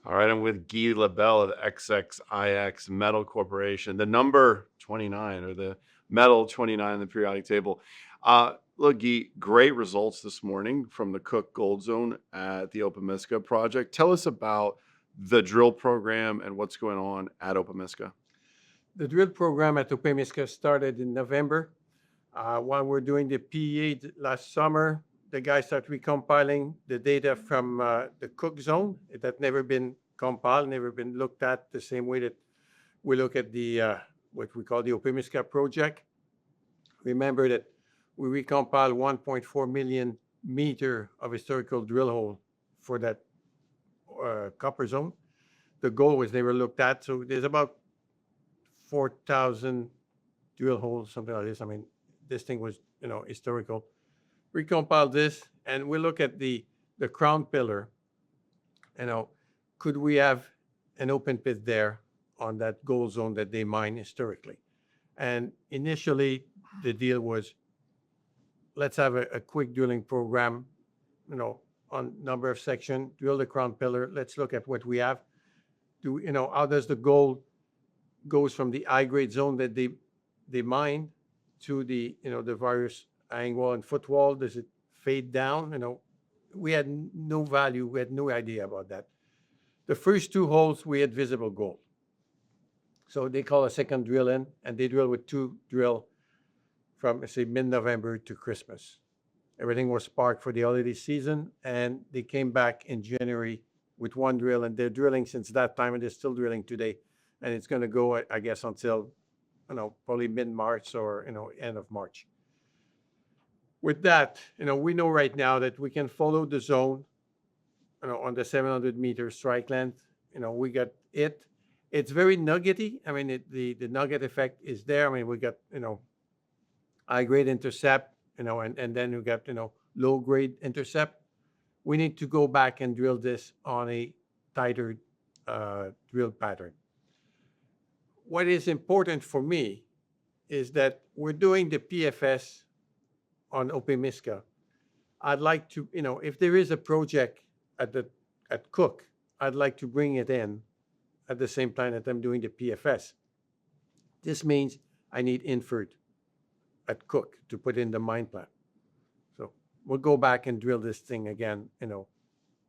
All right, I'm with Guy Labelle of XXIX Metal Corporation, the number 29 or the metal 29 in the periodic table. Look, Guy, great results this morning from the Cook Gold Zone at the Opemiska Project. Tell us about the drill program and what's going on at Opemiska. The drill program at Opemiska started in November. While we're doing the PEA last summer, the guys started recompiling the data from the Cook Zone. It had never been compiled, never been looked at the same way that we look at the what we call the Opemiska Project. Remember that we recompiled 1.4 million meter of historical drill hole for that copper zone. The gold was never looked at, so there's about 4,000 drill holes, something like this. I mean, this thing was, historical. Recompile this, and we look at the crown pillar. Could we have an open pit there on that gold zone that they mine historically? And initially, the deal was, let's have a quick drilling program, on number of section, drill the crown pillar. Let's look at what we have. How does the gold goes from the high grade zone that they mine to the various hang wall and footwall? Does it fade down? We had no value. We had no idea about that. The first two holes we had visible gold, so they call a second drill in, and they drill with two drill from say mid-November to Christmas. Everything was parked for the holiday season, and they came back in January with one drill, and they're drilling since that time, and they're still drilling today, and it's going to go, I guess, until probably mid-March or end of March. With that, we know right now that we can follow the zone, on the 700 meter strike length. We got it. It's very nuggety. I mean, the nugget effect is there. I mean, we got high grade intercept, and then we got low grade intercept. We need to go back and drill this on a tighter drill pattern. What is important for me is that we're doing the PFS on Opemiska. I'd like to, if there is a project at Cook, I'd like to bring it in at the same time that I'm doing the PFS. This means I need inferred at Cook to put in the mine plan. So we'll go back and drill this thing again,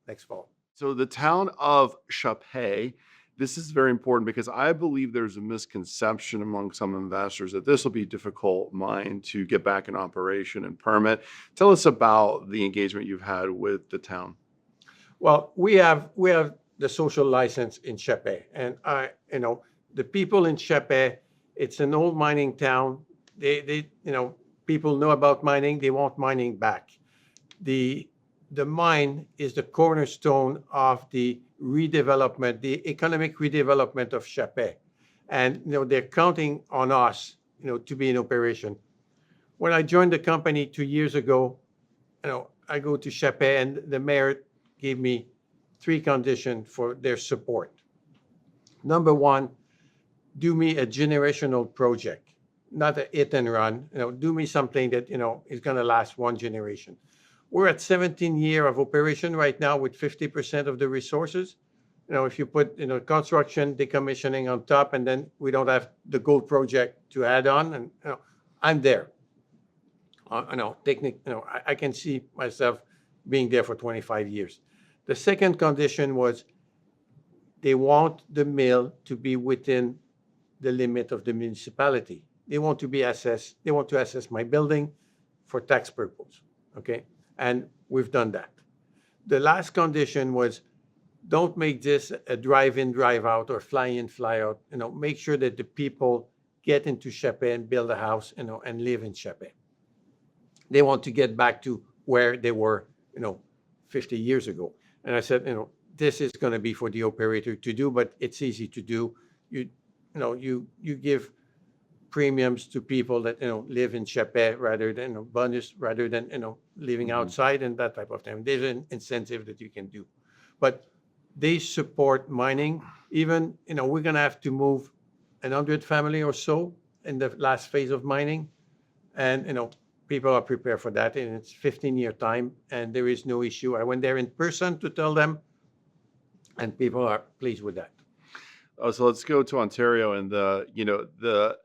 next fall. So the town of Chapais, this is very important because I believe there's a misconception among some investors that this will be a difficult mine to get back in operation and permit. Tell us about the engagement you've had with the town. Well, we have the social license in Chapais, and the people in Chapais, it's an old mining town. They people know about mining. They want mining back. The mine is the cornerstone of the redevelopment, the economic redevelopment of Chapais, and they're counting on us, to be in operation. When I joined the company 2 years ago, I go to Chapais, and the mayor gave me 3 conditions for their support. Number one, do me a generational project, not a hit and run. Do me something that is going to last one generation. We're at 17 years of operation right now with 50% of the resources. If you put construction, decommissioning on top, and then we don't have the gold project to add on, and I'm there. I can see myself being there for 25 years. The second condition was they want the mill to be within the limit of the municipality. They want to be assessed. They want to assess my building for tax purposes. Okay, and we've done that. The last condition was don't make this a drive-in, drive-out or fly-in, fly-out. Make sure that the people get into Chapais and build a house, and live in Chapais. They want to get back to where they were, 50 years ago. And I said, this is going to be for the operator to do, but it's easy to do. You give premiums to people that live in Chapais rather than bonus rather than living outside and that type of thing. There's an incentive that you can do, but they support mining. Even we're going to have to move 100 family or so in the last phase of mining, and people are prepared for that, and it's 15-year time, and there is no issue. I went there in person to tell them and people are pleased with that. So let's go to Ontario and the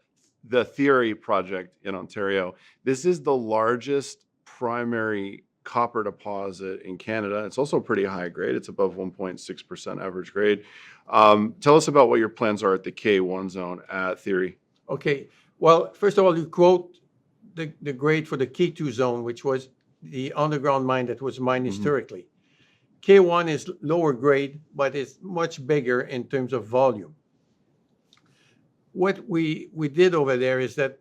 Thierry Project in Ontario. This is the largest primary copper deposit in Canada. It's also pretty high grade. It's above 1.6% average grade. Tell us about what your plans are at the K1 zone at Thierry. Okay. Well, first of all, you quote the grade for the K2 zone, which was the underground mine that was mined historically. K1 is lower grade, but it's much bigger in terms of volume. What we did over there is that,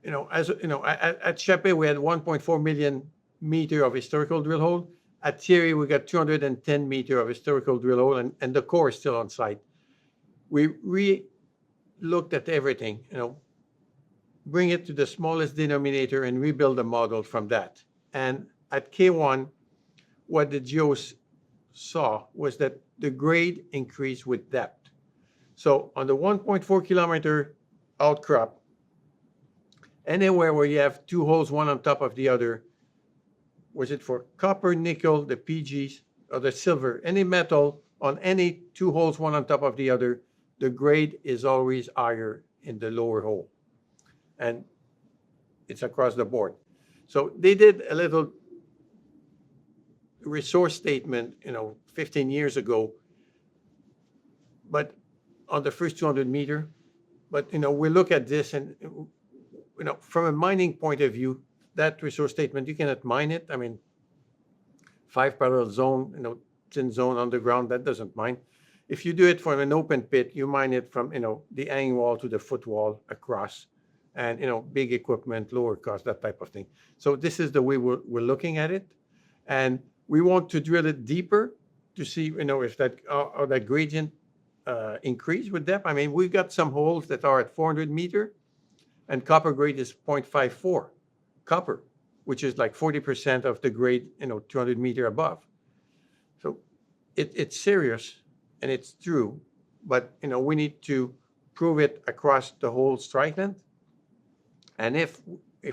at Chapais, we had 1.4 million meter of historical drill hole. At Thierry, we got 210 meter of historical drill hole, and the core is still on site. We re-looked at everything, bring it to the smallest denominator and rebuild a model from that. And at K1, what the geos saw was that the grade increased with depth. So on the 1.4 kilometer outcrop, anywhere where you have two holes, one on top of the other, was it for copper, nickel, the PGs, or the silver, any metal on any two holes, one on top of the other, the grade is always higher in the lower hole. And it's across the board. So they did a little resource statement, 15 years ago, but on the first 200 meter. But, we look at this and, from a mining point of view, that resource statement, you cannot mine it. I mean, 5 parallel zone, thin zone underground, that doesn't mine. If you do it from an open pit, you mine it from, the hanging wall to the footwall across, and, big equipment, lower cost, that type of thing. So this is the way we're looking at it. And we want to drill it deeper to see, if that gradient increase with depth. I mean, we've got some holes that are at 400 meter, and copper grade is 0.54 copper, which is like 40% of the grade, 200 meter above. So it's serious and it's true, but, we need to prove it across the whole strike length. And if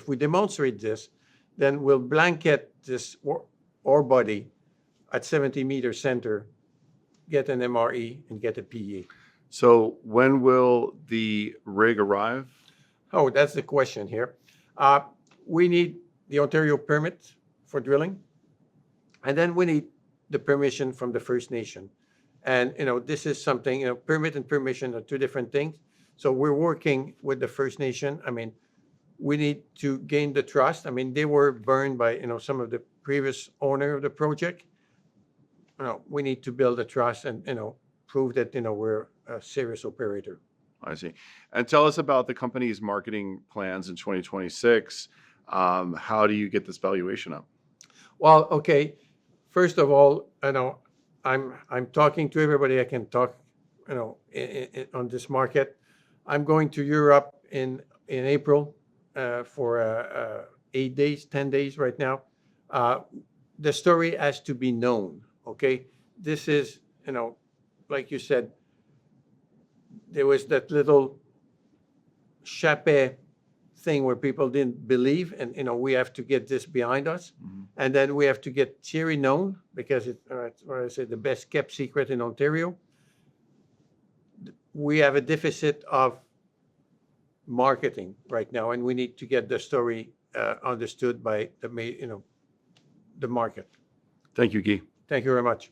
we demonstrate this, then we'll blanket this ore body at 70 meter center, get an MRE, and get a PEA. So when will the rig arrive? Oh, that's the question here. We need the Ontario permit for drilling, and then we need the permission from the First Nation. And, this is something, permit and permission are two different things. So we're working with the First Nation. I mean, we need to gain the trust. I mean, they were burned by, some of the previous owner of the project. We need to build a trust and, prove that, we're a serious operator. I see. And tell us about the company's marketing plans in 2026. How do you get this valuation up? Well, okay. First of all, I'm talking to everybody I can talk, on this market. I'm going to Europe in April for 8 days, 10 days right now. The story has to be known, okay? This is, like you said, there was that little Chapais thing where people didn't believe, and, we have to get this behind us. And then we have to get Thierry known, because it's what I say, the best kept secret in Ontario. We have a deficit of marketing right now, and we need to get the story understood by the market. Thank you, Guy. Thank you very much.